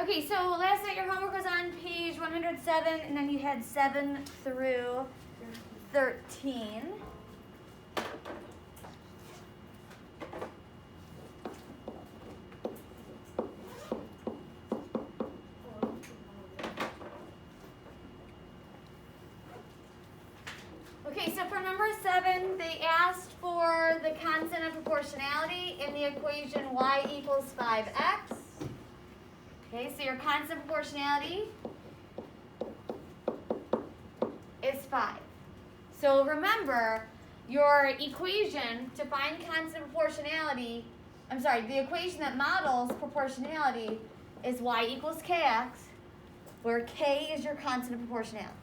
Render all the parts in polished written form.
Okay, so last night your homework was on page 107, and then you had 7 through 13. Okay, so for number 7, they asked for the constant of proportionality in the equation y equals 5x. Okay, so your constant of proportionality is 5. So remember, your equation to find constant proportionality, the equation that models proportionality is y equals kx, where k is your constant of proportionality.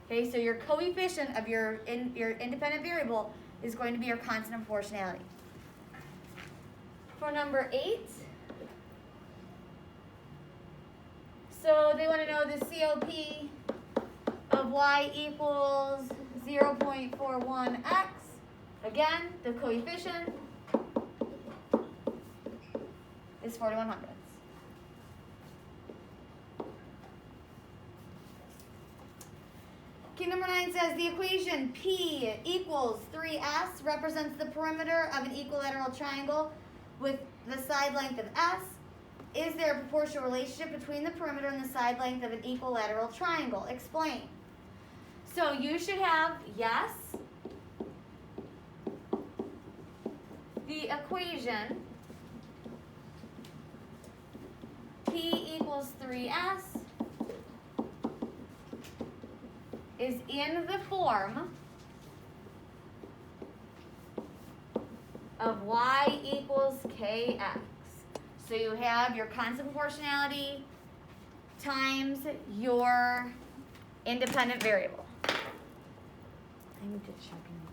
Okay, so your coefficient of your independent variable is going to be your constant of proportionality. For number 8, so they want to know the COP of y equals 0.41x. Again, the coefficient is 41 hundredths. Okay, number 9 says the equation P equals 3s represents the perimeter of an equilateral triangle with the side length of s. Is there a proportional relationship between the perimeter and the side length of an equilateral triangle? Explain. So you should have yes. The equation P equals 3s is in the form of y equals kx. So you have your constant proportionality times your independent variable. I need to check in the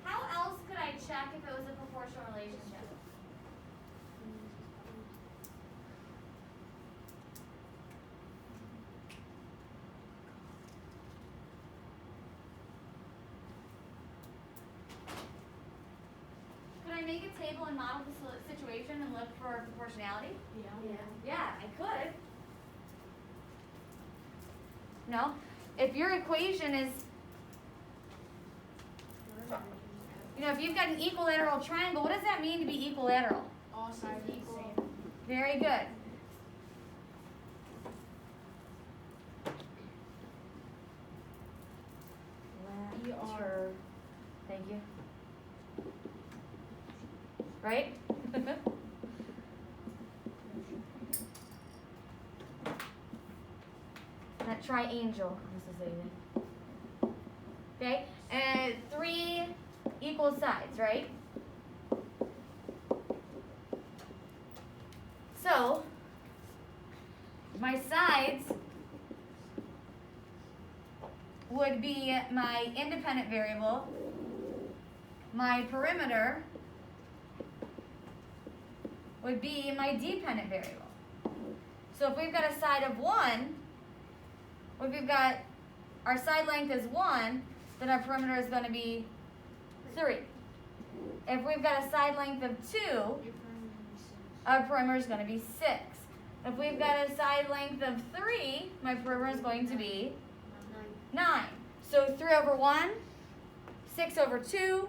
How else could I check if it was a proportional relationship? Make a table and model the situation and look for proportionality? Yeah, I could. No? If your equation is, if you've got an equilateral triangle, what does that mean to be equilateral? All sides equal. Very good. Thank you. Right? That triangle, Mrs. Aiden. Okay? And 3 equal sides, right? So, my sides would be my independent variable, my perimeter would be my dependent variable. So if we've got a side of 1, if we've got our side length is 1, then our perimeter is going to be 3. If we've got a side length of 2, our perimeter is going to be 6. If we've got a side length of 3, my perimeter is going to be 9. So 3 over 1, 6 over 2,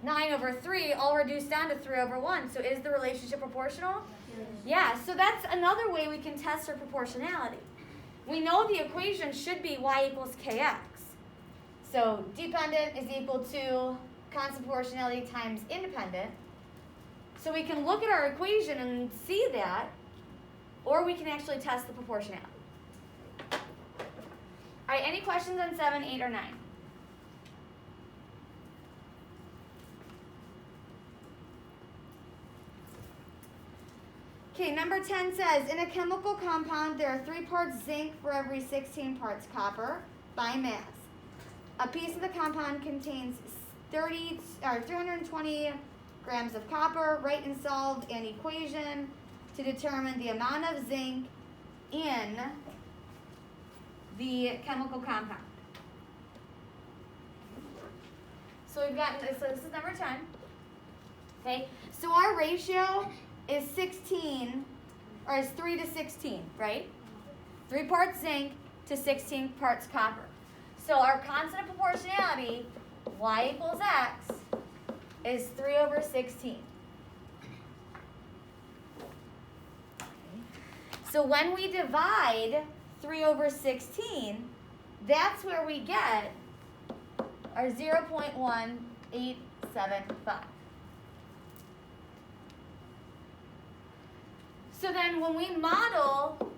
9 over 3, all reduced down to 3 over 1. So is the relationship proportional? Yes. Yeah, so that's another way we can test our proportionality. We know the equation should be y equals kx. So dependent is equal to constant proportionality times independent. So we can look at our equation and see that, or we can actually test the proportionality. All right, any questions on 7, 8, or 9? Okay, number 10 says, in a chemical compound, there are 3 parts zinc for every 16 parts copper by mass. A piece of the compound contains 320 grams of copper. Write and solve an equation to determine the amount of zinc in the chemical compound. So we've gotten this. So this is number 10. Okay. So our ratio is 16, or is 3 to 16, right? 3 parts zinc to 16 parts copper. So our constant of proportionality, y equals x, is 3 over 16. So when we divide 3 over 16, that's where we get our 0.1875. So then when we model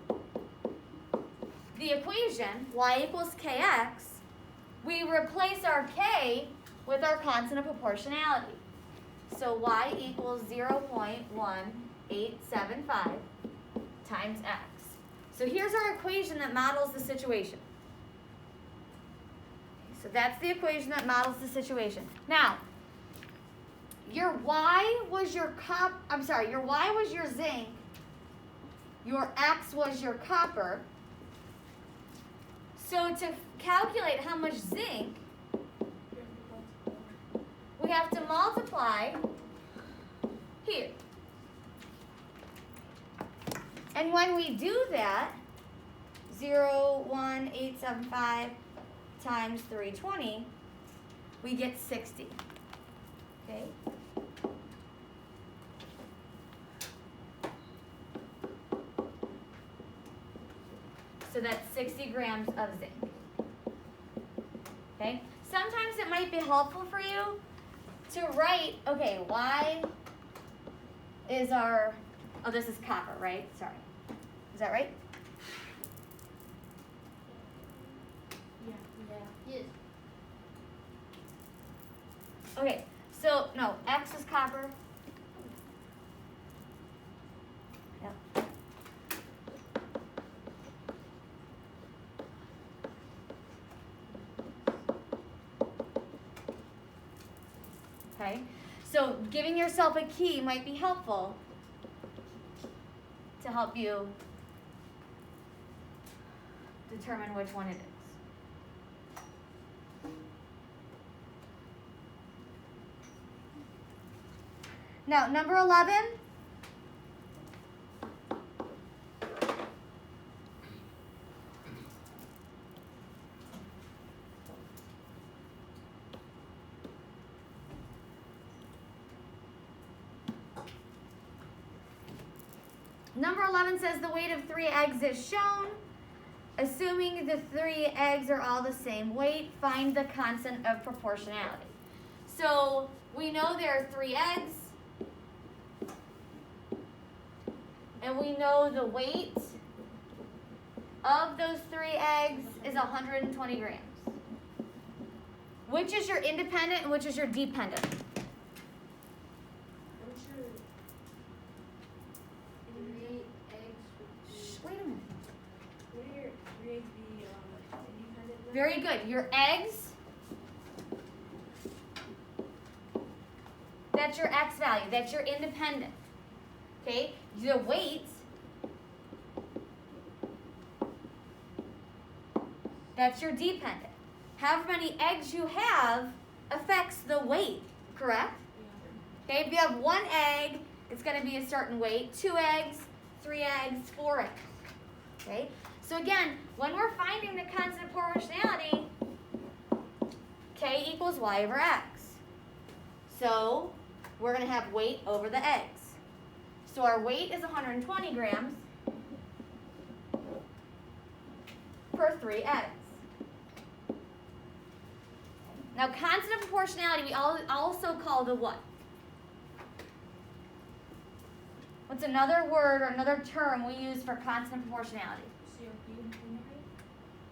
the equation, y equals kx, we replace our k with our constant of proportionality. So y equals 0.1875 times x. So here's our equation that models the situation. So that's the equation that models the situation. Now, your y was your your y was your zinc, your x was your copper. So to calculate how much zinc, we have to multiply here. And when we do that, 0.1875 times 320, we get 60. Okay? So that's 60 grams of zinc. Okay? Sometimes it might be helpful for you to write, okay, y is our, oh, this is copper, right? Sorry. Is that right? Yes. Okay, so, no, x is copper. Yep. Okay, so giving yourself a key might be helpful to help you determine which one it is. Now, number 11. Number 11 says the weight of 3 eggs is shown. Assuming the 3 eggs are all the same weight, find the constant of proportionality. So we know there are 3 eggs. And we know the weight of those 3 eggs is 120 grams. Which is your independent and which is your dependent? What's your 3 eggs? Wait a minute. What are your 3 eggs be independent? Very good. Your eggs, that's your x value. That's your independent. Okay? The weight, that's your dependent. However many eggs you have affects the weight, correct? Yeah. Okay, if you have 1 egg, it's going to be a certain weight. 2 eggs, 3 eggs, 4 eggs. Okay? So again, when we're finding the constant of proportionality, k equals y over x. So we're going to have weight over the eggs. So our weight is 120 grams per 3 eggs. Now, constant of proportionality, we also call the what? What's another word or another term we use for constant of proportionality? COP,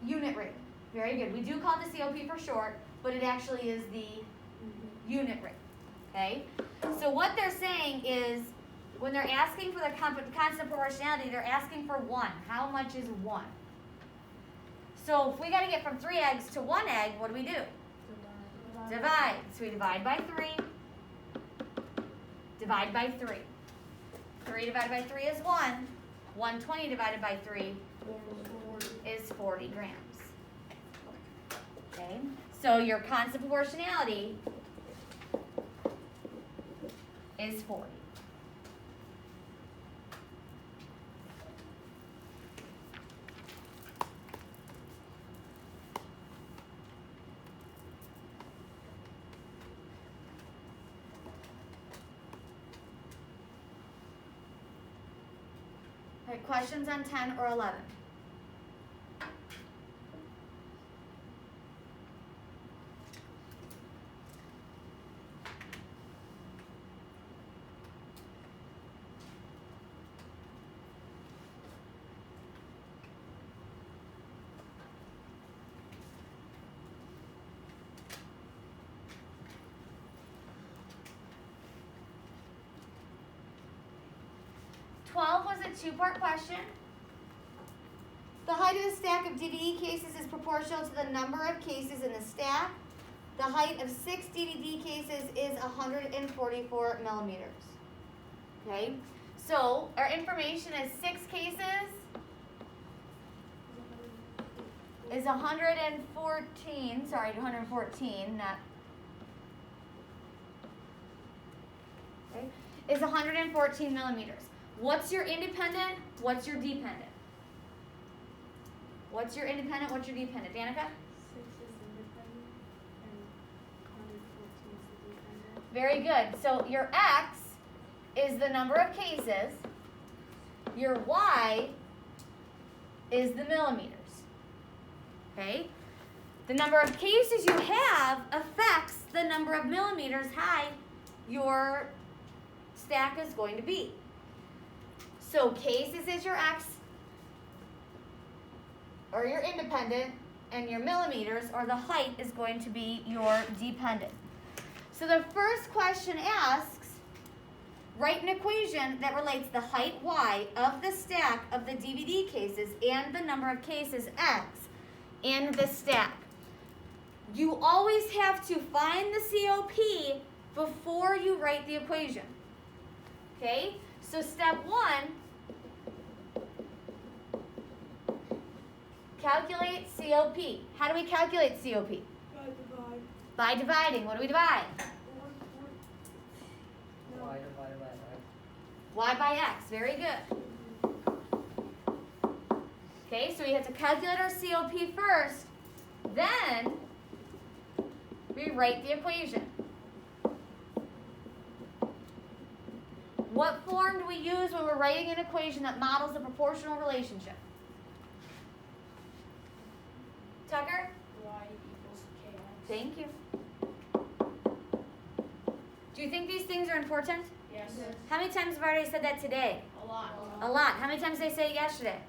unit rate? Unit rate. Very good. We do call it the COP for short, but it actually is the unit rate. Okay? So what they're saying is, when they're asking for the constant of proportionality, they're asking for 1. How much is 1? So if we got to get from 3 eggs to 1 egg, what do? Divide. So we divide by 3. Divide by 3. 3 divided by 3 is 1. 120 divided by 3 is 40 grams. Okay? So your constant of proportionality is 40. All right, questions on 10 or 11? Was a two-part question. The height of the stack of DVD cases is proportional to the number of cases in the stack. The height of 6 DVD cases is 144 millimeters. Okay, so our information is 6 cases is 114, sorry, 114, not, okay, is 114 millimeters. What's your independent? What's your dependent? What's your independent? What's your dependent? Danica? 6 is independent and 114 is the dependent. Very good. So your X is the number of cases. Your Y is the millimeters. Okay? The number of cases you have affects the number of millimeters high your stack is going to be. So cases is your X, or your independent, and your millimeters, or the height, is going to be your dependent. So the first question asks, write an equation that relates the height Y of the stack of the DVD cases and the number of cases X in the stack. You always have to find the COP before you write the equation. Okay? So step 1, calculate COP. How do we calculate COP? Divide. By dividing. What do we divide? No. Y divided by X. Y by X. Very good. Okay, so we have to calculate our COP first, then we write the equation. What form do we use when we're writing an equation that models a proportional relationship? Tucker? Y equals KX. Thank you. Do you think these things are important? Yes. How many times have I already said that today? A lot. A lot. How many times did I say it yesterday?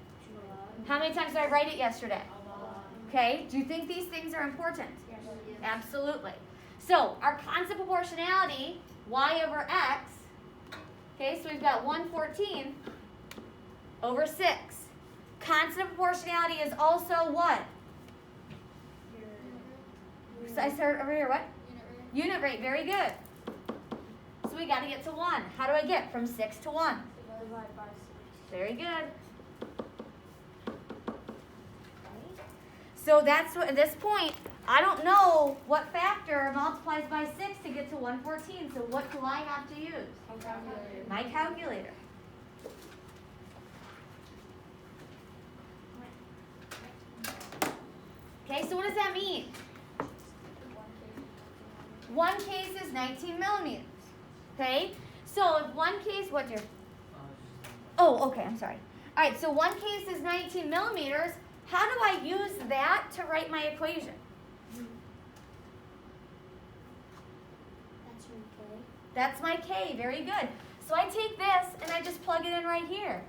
How many times did I write it yesterday? A lot. Okay, do you think these things are important? Yes. Absolutely. So, our constant proportionality, y over x, okay, so we've got 114 over 6. Constant proportionality is also what? So I started over here, what? Unit rate, very good. So we got to get to 1. How do I get from 6 to 1? Divide by 6. Very good. So that's what, at this point, I don't know what factor multiplies by 6 to get to 114. So what do I have to use? Calculator. My calculator. Okay, so what does that mean? One case is 19 millimeters. Okay, so if one case, what dear? Oh, okay, I'm sorry. All right, so one case is 19 millimeters. How do I use that to write my equation? That's my K, very good. So I take this and I just plug it in right here.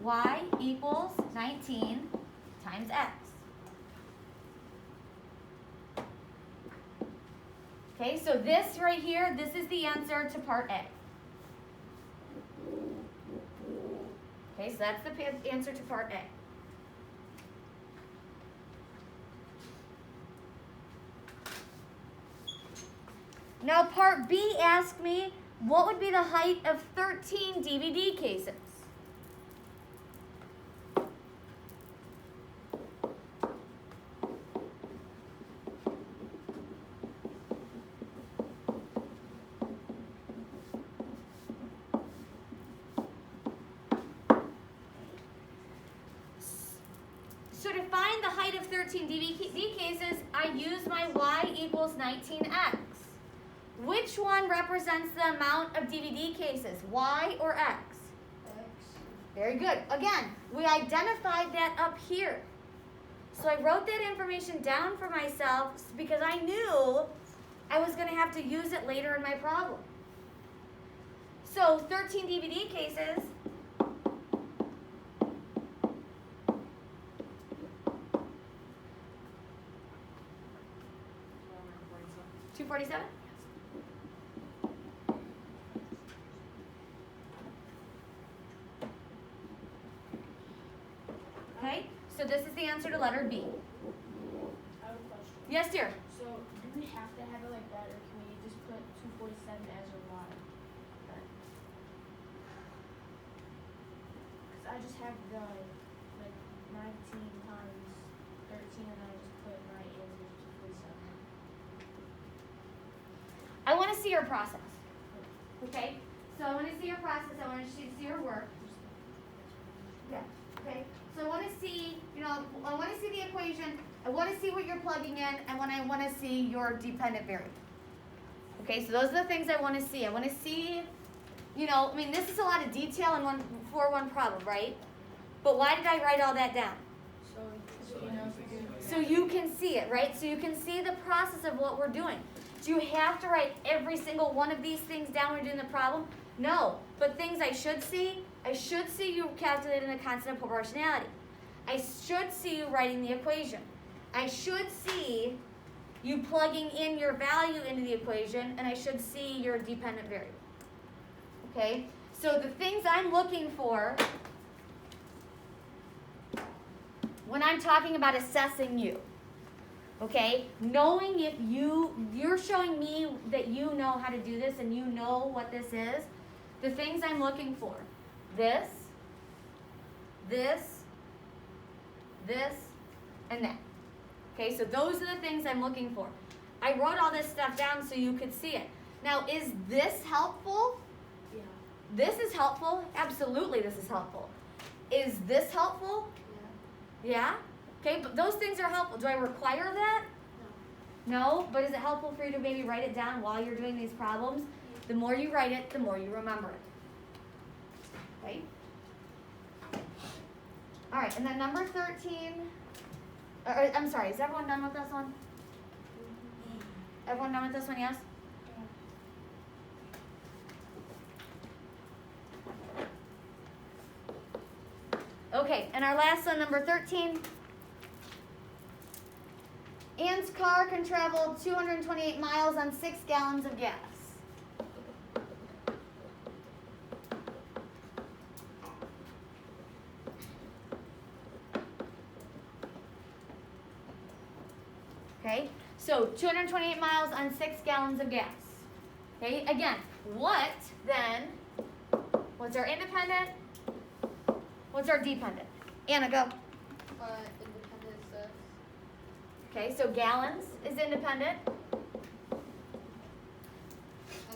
Y equals 19 times X. Okay, so this right here, this is the answer to part A. Okay, so that's the answer to part A. Now part B asked me, what would be the height of 13 DVD cases? height of 13 DVD cases, I use my y equals 19x. Which one represents the amount of DVD cases, y or x? X. Very good. Again, we identified that up here. So I wrote that information down for myself because I knew I was going to have to use it later in my problem. So 13 DVD cases. $247? Okay, so this is the answer to letter B. I have a question. Yes, dear. So, do we have to have it like that, or can we just put 247 as a y? Because I just have the, like, 19 times 13, and I just put my answer to 247. I want to see your process. Okay, so I want to see your process. I want to see your work. Yeah. Okay. So I want to see, I want to see the equation. I want to see what you're plugging in, and when I want to see your dependent variable. Okay. So those are the things I want to see. I want to see, this is a lot of detail in for one problem, right? But why did I write all that down? So you know, So you can see it, right? So you can see the process of what we're doing. Do you have to write every single one of these things down when you're doing the problem? No. But things I should see you calculating the constant of proportionality. I should see you writing the equation. I should see you plugging in your value into the equation, and I should see your dependent variable. Okay? So the things I'm looking for when I'm talking about assessing you, okay, knowing if you're showing me that you know how to do this and you know what this is, the things I'm looking for, this, and that. Okay, so those are the things I'm looking for. I wrote all this stuff down so you could see it. Now, is this helpful? yeah. This is helpful. Absolutely, this is helpful. Is this helpful? Yeah. Yeah? Okay, but those things are helpful. Do I require that? No. No, but is it helpful for you to maybe write it down while you're doing these problems? The more you write it, the more you remember it. Right? All right, and then number 13, I'm sorry, is everyone done with this one? Everyone done with this one, yes? Okay, and our last one, number 13. Ann's car can travel 228 miles on 6 gallons of gas. Okay, so 228 miles on 6 gallons of gas. Okay, again, what's our independent? What's our dependent? Anna, go. Independent is this. Okay, so gallons is independent. And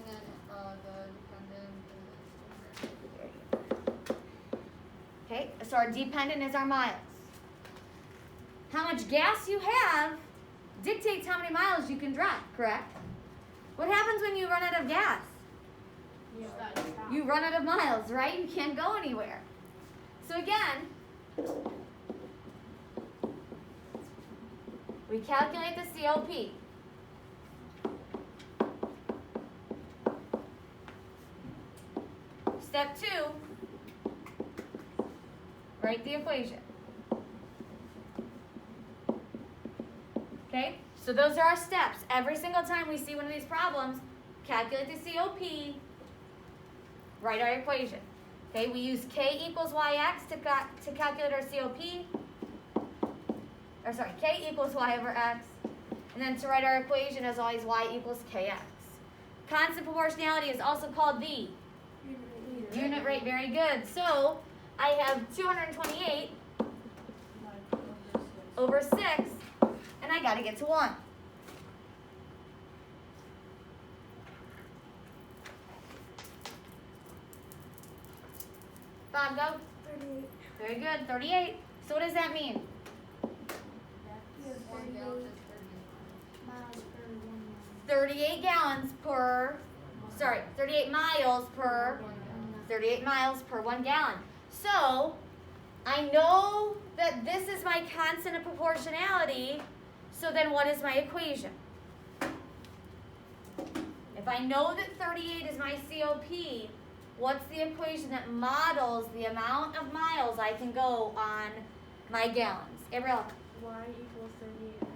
then the dependent is. Okay, so our dependent is our miles. How much gas you have dictates how many miles you can drive, correct? What happens when you run out of gas? Yeah. You run out of miles, right? You can't go anywhere. So again, we calculate the COP. Step 2, write the equation. Okay, so those are our steps. Every single time we see one of these problems, calculate the COP, write our equation. Okay, we use K equals YX to calculate our COP. Or sorry, K equals Y over X. And then to write our equation, as always, Y equals KX. Constant proportionality is also called the unit rate. Very good. So I have 228 over 6, and I got to get to 1. Bob, go. 38. Very good. 38. So what does that mean? 38 gallons per, 38 miles per 1 gallon. So I know that this is my constant of proportionality, so then what is my equation? If I know that 38 is my COP, what's the equation that models the amount of miles I can go on my gallons? Gabrielle. Y equals 38x.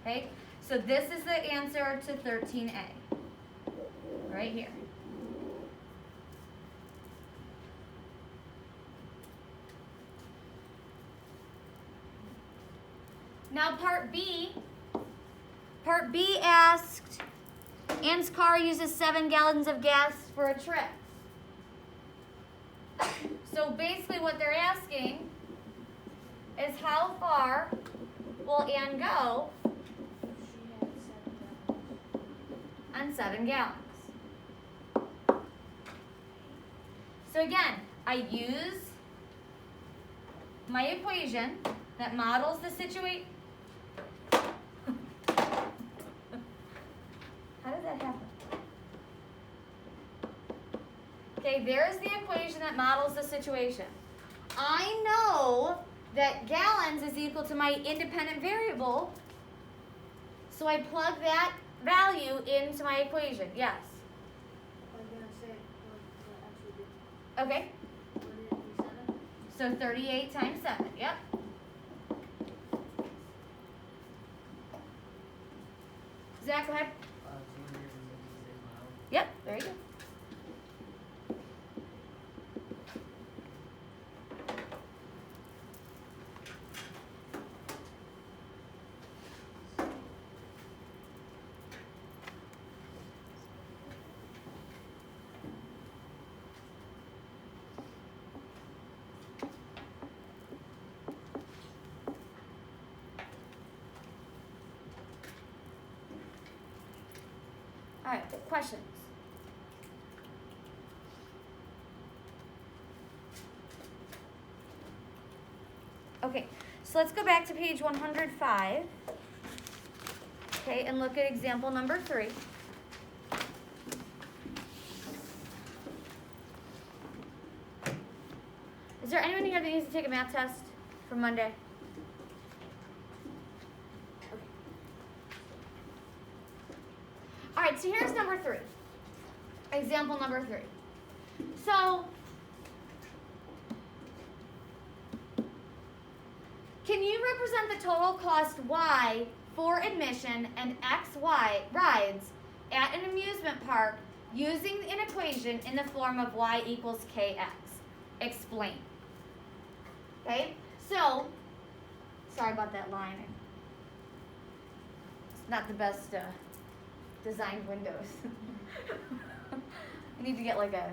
Okay, so this is the answer to 13A. Right here. Now part B asked, Ann's car uses 7 gallons of gas for a trip. So basically what they're asking is how far will Ann go She had 7 gallons. on 7 gallons? So again, I use my equation that models the situation. How does that happen? Okay, there's the equation that models the situation. I know that gallons is equal to my independent variable, so I plug that value into my equation. Yes? I was gonna say what actually did. Okay, What did it be 7? so 38 times 7, yep. Zach, go ahead. 266 miles. Yep, there you go. All right, questions? Okay, so let's go back to page 105. Okay, and look at example number 3. Is there anyone here that needs to take a math test for Monday? Okay. All right, so here's number 3. Example number 3. So, can you represent the total cost Y for admission and XY rides at an amusement park using an equation in the form of Y equals KX? Explain. Okay, so, sorry about that line. It's not the best designed windows. I need to get like a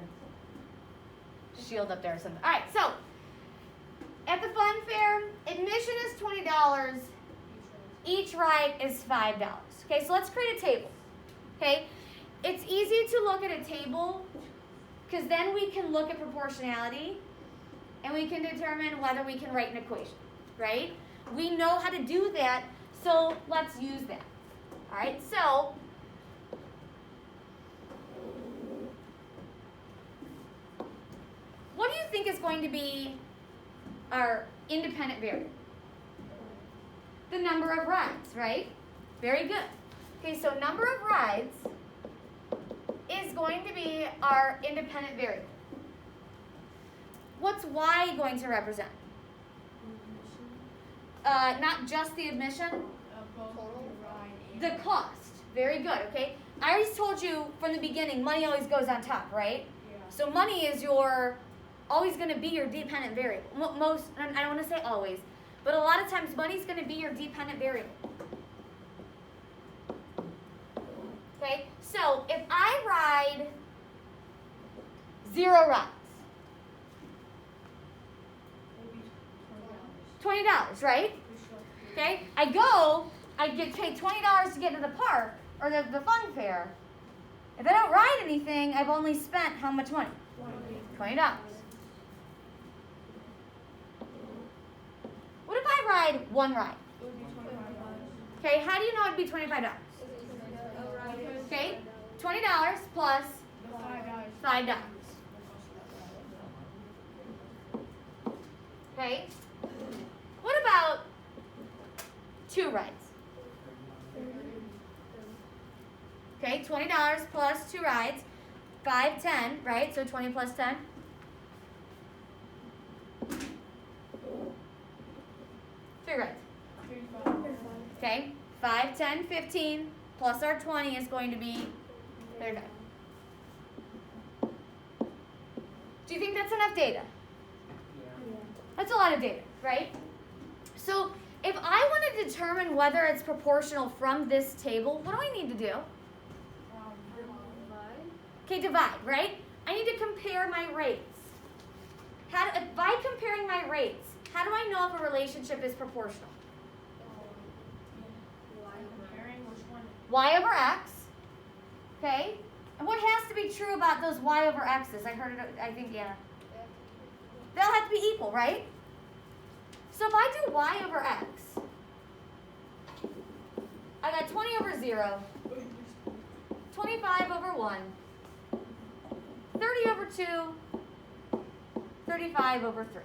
shield up there or something. All right, so at the fun fair, admission is $20. Each ride is $5. Okay, so let's create a table. Okay, it's easy to look at a table because then we can look at proportionality and we can determine whether we can write an equation, right? We know how to do that, so let's use that. All right, so what do you think is going to be our independent variable? The number of rides, right? Very good. Okay, so number of rides is going to be our independent variable. What's Y going to represent? Not just the admission, Both the ride and the cost. Very good, okay? I always told you from the beginning, money always goes on top, right? yeah. So money is always going to be your dependent variable. Most, I don't want to say always, but a lot of times money's going to be your dependent variable. Okay, so if I ride 0 rides, $20, right? Okay, I get paid $20 to get to the park or the fun fair. If I don't ride anything, I've only spent how much money? $20. What if I ride 1 ride? It would be $25. Okay, how do you know it'd be $25? Okay, $20 plus $5. Okay, what about 2 rides? Okay, $20 plus 2 rides, 5, 10, right? So 20 plus 10. Three rides. Okay, 5, 10, 15 plus our 20 is going to be 35. Do you think that's enough data? That's a lot of data, right? So if I want to determine whether it's proportional from this table, what do I need to do? Okay, divide, right? I need to compare my rates. By comparing my rates, how do I know if a relationship is proportional? Y over x, okay? And what has to be true about those y over x's? I heard it, I think, yeah. They'll have to be equal, right? So if I do y over x, I got 20 over 0, 25 over 1, 30 over 2, 35 over 3.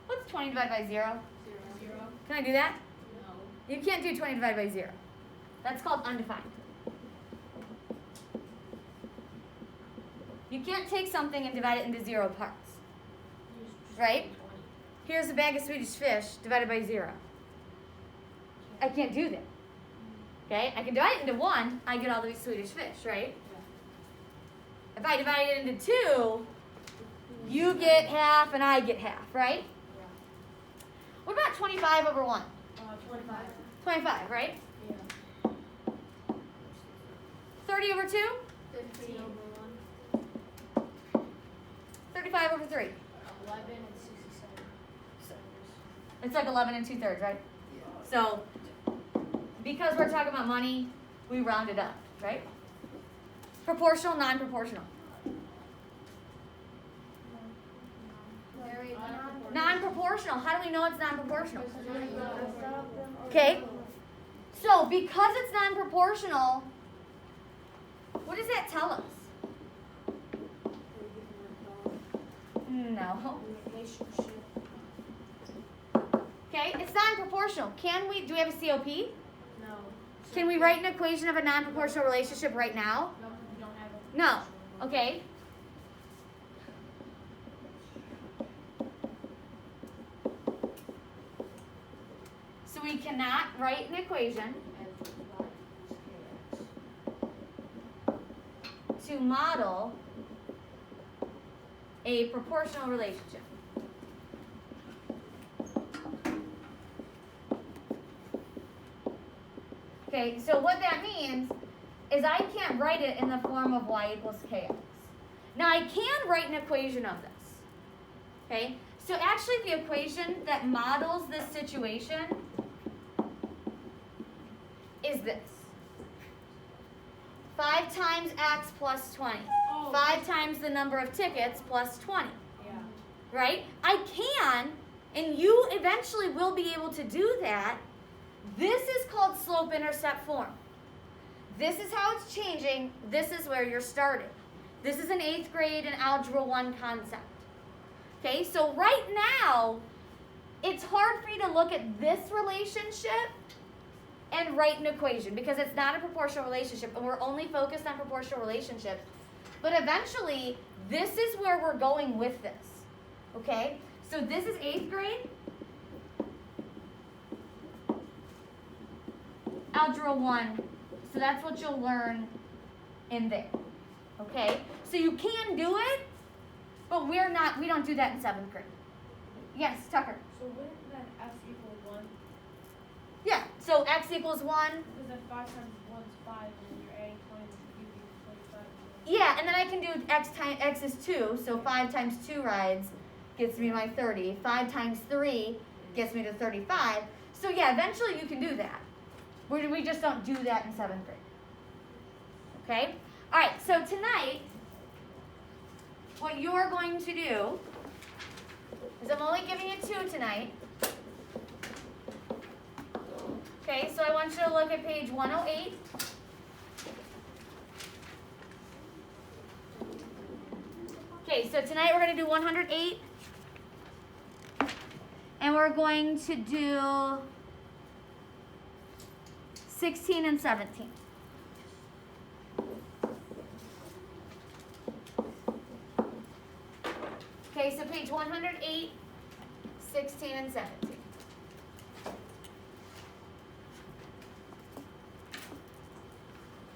What's 20 divided by 0? 0. Can I do that? No. You can't do 20 divided by 0. That's called undefined. You can't take something and divide it into 0 parts. Right? Here's a bag of Swedish fish divided by 0. I can't do that. Okay? I can divide it into 1, I get all the Swedish fish, right? If I divide it into 2, you get half and I get half, right? What about 25 over 1? 25. 25, right? Yeah. 30 over 2? 15 over 35 over 3. 1. 11 and 67. It's like 11 and 2/3, right? So, because we're talking about money, we round it up, right? Proportional, non-proportional. Non-proportional. How do we know it's non-proportional? Okay. So, because it's non-proportional, what does that tell us? No. Relationship. Okay, it's non-proportional. Do we have a COP? No. Can we write an equation of a non-proportional relationship right now? No, we don't have a No. Okay. So we cannot write an equation to model a proportional relationship. Okay, so what that means is I can't write it in the form of y equals kx. Now I can write an equation of this. Okay, so actually the equation that models this situation is this. 5 times x plus 20. 5 times the number of tickets plus 20. Yeah. Right? I can, and you eventually will be able to do that. This is called slope-intercept form. This is how it's changing. This is where you're starting. This is an 8th grade and Algebra 1 concept. Okay, so right now, it's hard for you to look at this relationship and write an equation because it's not a proportional relationship, and we're only focused on proportional relationships. But eventually, this is where we're going with this. Okay, so this is 8th grade. Algebra 1, so that's what you'll learn in there, okay? So you can do it, but we don't do that in 7th grade. Yes, Tucker? So wouldn't that f equal 1? Yeah, so x equals 1. Because then 5 times 1 is 5, and then you're adding 20 to give you 25. Yeah, and then I can do x is 2, so 5 times 2 rides gets me to my 30. 5 times 3 gets me to 35. So yeah, eventually you can do that. We just don't do that in 7th grade. Okay? All right, so tonight, what you're going to do because I'm only giving you 2 tonight. Okay, so I want you to look at page 108. Okay, so tonight we're going to do 108. And we're going to do 16 and 17. Okay, so page 108, 16 and 17.